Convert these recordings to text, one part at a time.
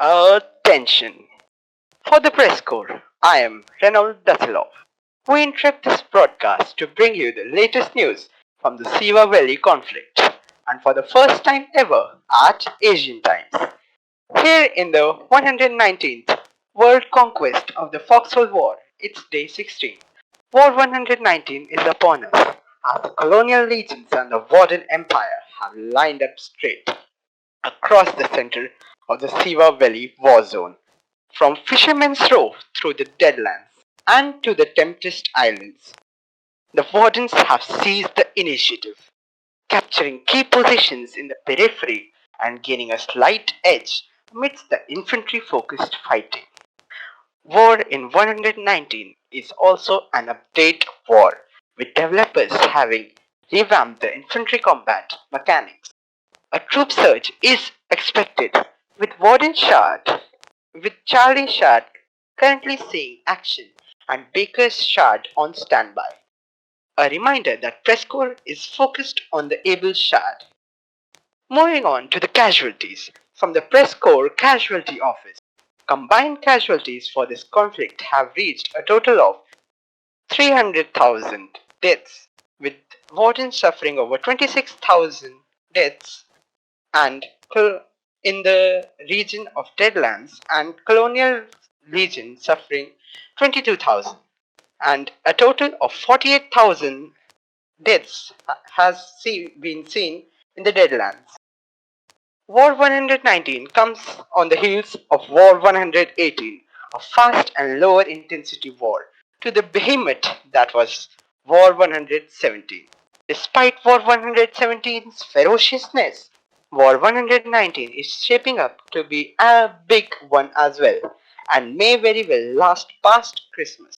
Attention! For the press corps, I am Renold Dasilov. We interrupt this broadcast to bring you the latest news from the Siva Valley conflict, and for the first time ever at Asian times. Here in the 119th World Conquest of the Foxhole War, it's day 16. War 119 is upon us, as the colonial legions and the Warden Empire have lined up straight across the center of the Siva Valley war zone, from Fisherman's Row through the Deadlands and to the Tempest Islands. The Wardens have seized the initiative, capturing key positions in the periphery and gaining a slight edge amidst the infantry-focused fighting. War in 119 is also an update war, with developers having revamped the infantry combat mechanics. A troop surge is expected, with Charlie Shard currently seeing action and Baker's Shard on standby. A reminder that PressCorps is focused on the able Shard. Moving on to the casualties from the PressCorps Casualty Office. Combined casualties for this conflict have reached a total of 300,000 deaths, with Wardens suffering over 26,000 deaths and in the region of Deadlands and Colonial Legion suffering 22,000, and a total of 48,000 deaths has been seen in the Deadlands. War 119 comes on the heels of War 118, a fast and lower intensity war, to the behemoth that was War 117. Despite War 117's ferociousness, War 119 is shaping up to be a big one as well, and may very well last past Christmas.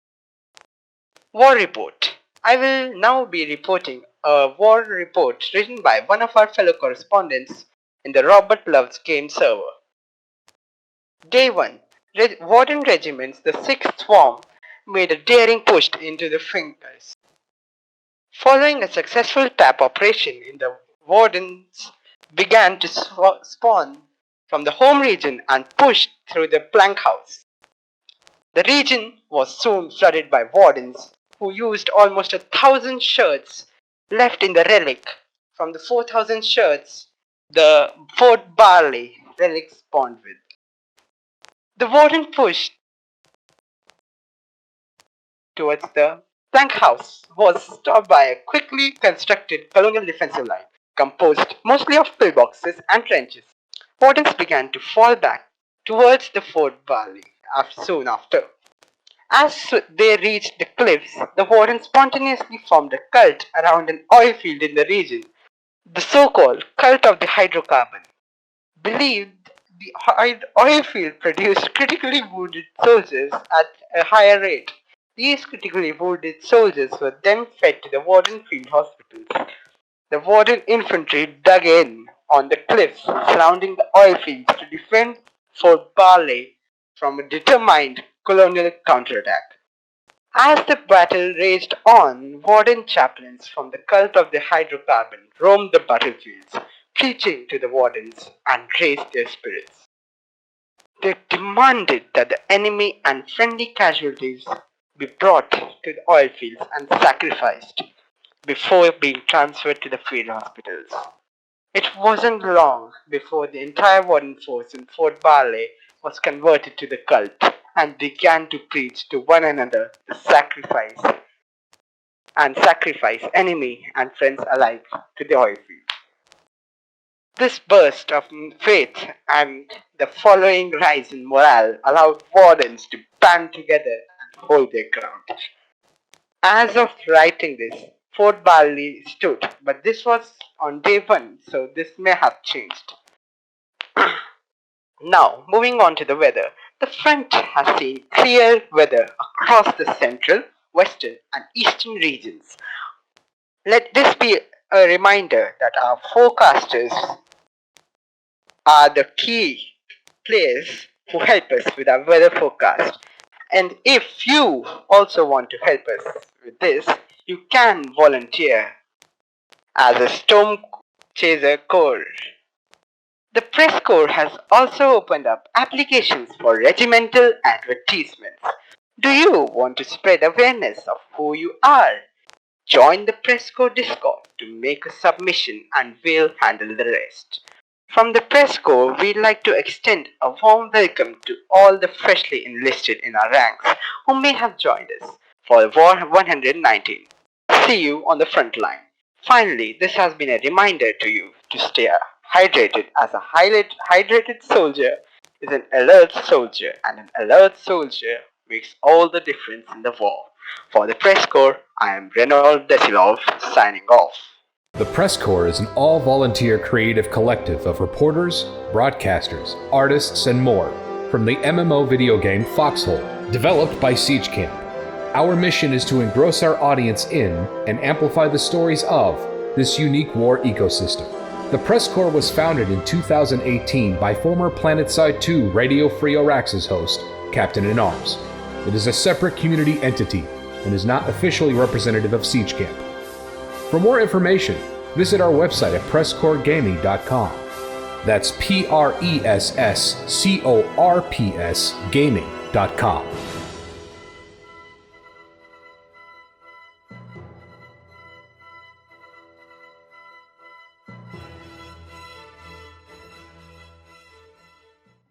War Report. I will now be reporting a war report written by one of our fellow correspondents in the Robert Loves Game server. Day 1. Warden Regiments, the 6th Swarm, made a daring push into the Finkers. Following a successful tap operation in the Wardens began to spawn from the home region and pushed through the plank house. The region was soon flooded by Wardens who used almost 1,000 shirts left in the relic. From the 4,000 shirts the Fort Barley relic spawned with. The Warden pushed towards the plank house was stopped by a quickly constructed colonial defensive line, composed mostly of pillboxes and trenches. Wardens began to fall back towards the Fort Barley soon after. As they reached the cliffs, the Wardens spontaneously formed a cult around an oil field in the region, the so-called Cult of the Hydrocarbon. Believed the oil field produced critically wounded soldiers at a higher rate. These critically wounded soldiers were then fed to the Warden Field Hospitals. The Warden infantry dug in on the cliffs surrounding the oil fields to defend Fort Barley from a determined colonial counterattack. As the battle raged on, Warden chaplains from the cult of the Hydrocarbon roamed the battlefields, preaching to the Wardens and raised their spirits. They demanded that the enemy and friendly casualties be brought to the oil fields and sacrificed before being transferred to the field hospitals. It wasn't long before the entire Warden force in Fort Barley was converted to the cult and began to preach to one another the sacrifice enemy and friends alike to the oil field. This burst of faith and the following rise in morale allowed Wardens to band together and hold their ground. As of writing this, Fort Barley stood, but this was on day 1, so this may have changed. Now, moving on to the weather. The front has seen clear weather across the central, western and eastern regions. Let this be a reminder that our forecasters are the key players who help us with our weather forecast. And if you also want to help us with this, you can volunteer as a storm chaser corps. The PressCorps has also opened up applications for regimental advertisements. Do you want to spread awareness of who you are? Join the PressCorps Discord to make a submission and we'll handle the rest. From the PressCorps, we'd like to extend a warm welcome to all the freshly enlisted in our ranks who may have joined us for War 119. See you on the front line. Finally, this has been a reminder to you to stay hydrated, as a hydrated soldier is an alert soldier, and an alert soldier makes all the difference in the war. For the PressCorps, I am Renold Dasilov, signing off. The PressCorps is an all-volunteer creative collective of reporters, broadcasters, artists, and more from the MMO video game Foxhole, developed by Siege Camp. Our mission is to engross our audience in and amplify the stories of this unique war ecosystem. The PressCorps was founded in 2018 by former Planetside 2 Radio Free Auraxis host, CaptainInArms. It is a separate community entity and is not officially representative of Siege Camp. For more information, visit our website at PressCorpsGaming.com. That's PressCorps Gaming.com.